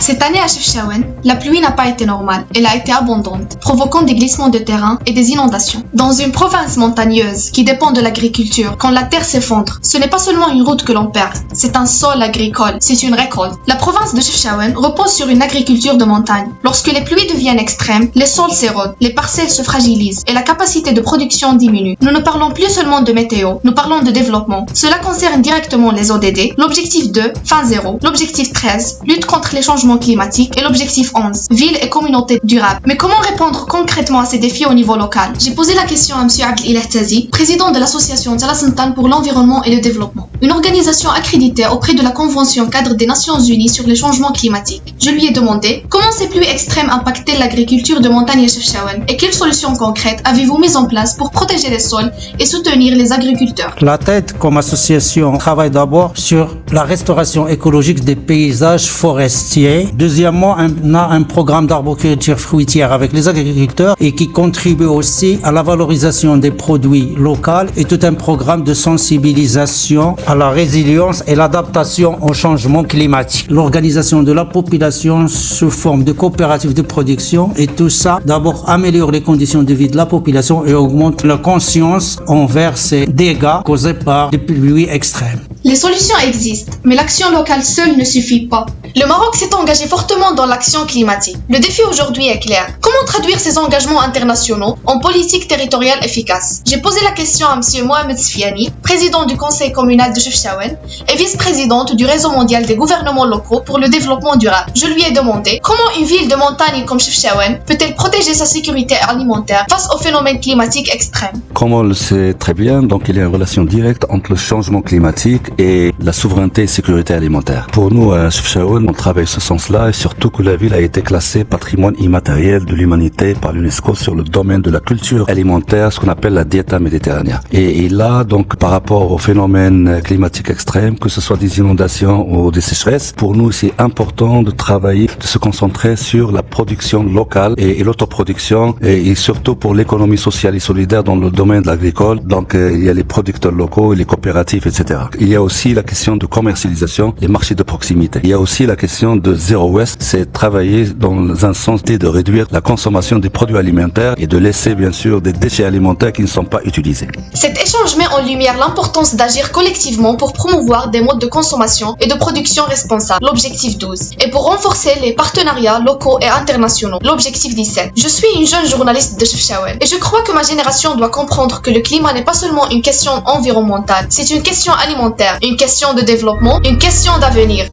Cette année à Chefchaouen, la pluie n'a pas été normale, elle a été abondante, provoquant des glissements de terrain et des inondations. Dans une province montagneuse qui dépend de l'agriculture, quand la terre s'effondre, ce n'est pas seulement une route que l'on perd, c'est un sol agricole, c'est une récolte. La province de Chefchaouen repose sur une agriculture de montagne. Lorsque les pluies deviennent extrêmes, les sols s'érodent, les parcelles se fragilisent et la capacité de production diminue. Nous ne parlons plus seulement de météo, nous parlons de développement. Cela concerne directement les ODD, l'objectif 2, fin zéro, l'objectif 13, lutte contre les changements climatiques et l'objectif 11, ville et communauté durable. Mais comment répondre concrètement à ces défis au niveau local? J'ai posé la question à M. Abdel Ilah Tazi, président de l'association Tala Santan pour l'environnement et le développement, une organisation accréditée auprès de la Convention cadre des Nations Unies sur les changements climatiques. Je lui ai demandé comment ces pluies extrêmes impactaient l'agriculture de montagne à Chefchaouen et quelles solutions concrètes avez-vous mises en place pour protéger les sols et soutenir les agriculteurs. La TED, comme association, travaille d'abord sur la restauration écologique des paysages forestiers. Deuxièmement, on a un programme d'arboriculture fruitière avec les agriculteurs et qui contribue aussi à la valorisation des produits locaux et tout un programme de sensibilisation à la résilience et l'adaptation au changement climatique. L'organisation de la population sous forme de coopératives de production et tout ça, d'abord améliore les conditions de vie de la population et augmente la conscience envers ces dégâts causés par des pluies extrêmes. Les solutions existent, mais l'action locale seule ne suffit pas. Le Maroc s'est engagé fortement dans l'action climatique. Le défi aujourd'hui est clair. Comment traduire ces engagements internationaux en politique territoriale efficace? J'ai posé la question à M. Mohamed Sfiani, président du conseil communal de Chefchaouen et vice-présidente du réseau mondial des gouvernements locaux pour le développement durable. Je lui ai demandé comment une ville de montagne comme Chefchaouen peut-elle protéger sa sécurité alimentaire face aux phénomènes climatiques extrêmes. Comme on le sait très bien, donc il y a une relation directe entre le changement climatique et la souveraineté et sécurité alimentaire. Pour nous, à Chefchaouen, on travaille ce sens-là et surtout que la ville a été classée patrimoine immatériel de l'humanité par l'UNESCO sur le domaine de la culture alimentaire, ce qu'on appelle la dieta méditerranéenne. Et là, donc, par rapport aux phénomènes climatiques extrêmes, que ce soit des inondations ou des sécheresses, pour nous, c'est important de travailler, de se concentrer sur la production locale et l'autoproduction et surtout pour l'économie sociale et solidaire dans le domaine de l'agricole. Donc, il y a les producteurs locaux et les coopératives, etc. Il y a aussi la question de commercialisation, les marchés de proximité. Il y a aussi la question de zéro waste, c'est travailler dans un sens de réduire la consommation des produits alimentaires et de laisser bien sûr des déchets alimentaires qui ne sont pas utilisés. Cet échange met en lumière l'importance d'agir collectivement pour promouvoir des modes de consommation et de production responsables, l'objectif 12, et pour renforcer les partenariats locaux et internationaux, l'objectif 17. Je suis une jeune journaliste de Chefchaouen et je crois que ma génération doit comprendre que le climat n'est pas seulement une question environnementale, c'est une question alimentaire, une question de développement, une question d'avenir.